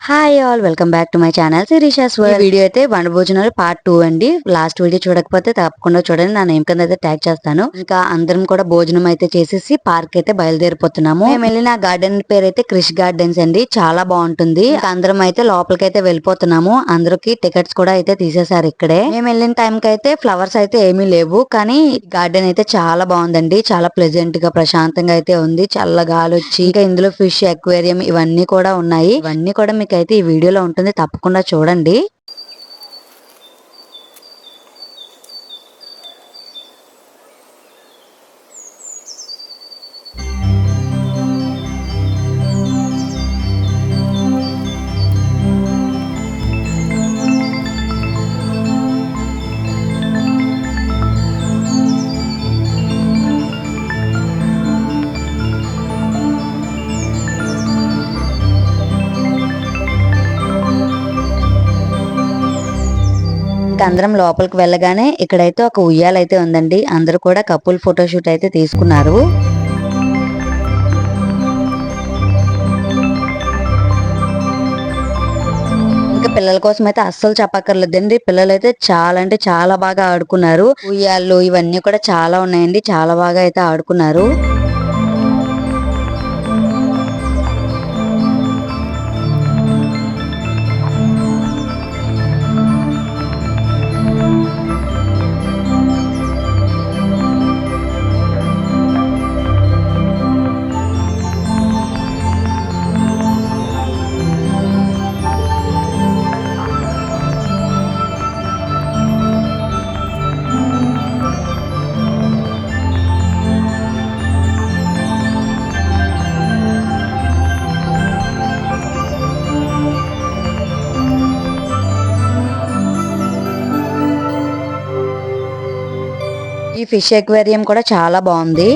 Hi all welcome back to my channel Sirisha's world. Video అయితే వనభోజనాలు part 2 అండి. Last video చూడకపోతే తప్పకుండా చూడండి, నా నేమ్ కింద అయితే ట్యాగ్ చేస్తాను. ఇంకా అందరం కూడా భోజనం అయితే చేసేసి పార్క్ అయితే బయలుదేరిపోతున్నాము. మేము వెళ్ళిన గార్డెన్ పేరు అయితే క్రిష్ గార్డెన్స్ అండి, చాలా బాగుంటుంది. ఇంకా అందరం అయితే లోపలికి అయితే వెళ్ళిపోతున్నాము. అందరికి టికెట్స్ కూడా అయితే తీసేశారు ఇక్కడే. మేము వెళ్ళిన టైం కి అయితే ఫ్లవర్స్ అయితే ఏమీ లేవు, కానీ గార్డెన్ అయితే చాలా బాగుందండి. చాలా ప్లెజెంట్ గా ప్రశాంతంగా అయితే ఉంది. చల్ల గాలి వచ్చి ఇంకా ఇందులో ఫిష్ అక్వేరియం ఇవన్నీ కూడా ఉన్నాయి. ఇవన్నీ కూడా మీకు అయితే ఈ వీడియోలో ఉంటుంది, తప్పకుండా చూడండి. అందరం లోపలికి వెళ్ళగానే ఇక్కడైతే ఒక ఉయ్యాలైతే ఉందండి. అందరూ కూడా కపుల్ ఫోటోషూట్ అయితే తీసుకున్నారు. ఇంకా పిల్లల కోసం అయితే అస్సలు చెప్పక్కర్లేదండి. పిల్లలు అయితే చాలా అంటే చాలా బాగా ఆడుకున్నారు. ఉయ్యాళ్ళు ఇవన్నీ కూడా చాలా ఉన్నాయండి, చాలా బాగా అయితే ఆడుకున్నారు. ఈ ఫిష్ అక్వేరియం కూడా చాలా బాగుంది.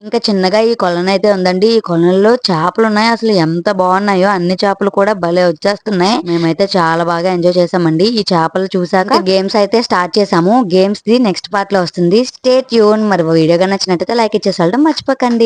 ఇంకా చిన్నగా ఈ కొలను అయితే ఉందండి. ఈ కొలంలో చేపలు ఉన్నాయి, అసలు ఎంత బాగున్నాయో. అన్ని చేపలు కూడా భలే వచ్చేస్తున్నాయి. మేమైతే చాలా బాగా ఎంజాయ్ చేసామండి. ఈ చేపలు చూసాక గేమ్స్ అయితే స్టార్ట్ చేసాము. గేమ్స్ ది నెక్స్ట్ పార్ట్ లో వస్తుంది. Stay tune. మరి వీడియోగా నచ్చినట్టయితే లైక్ ఇచ్చేసాడు మర్చిపోకండి.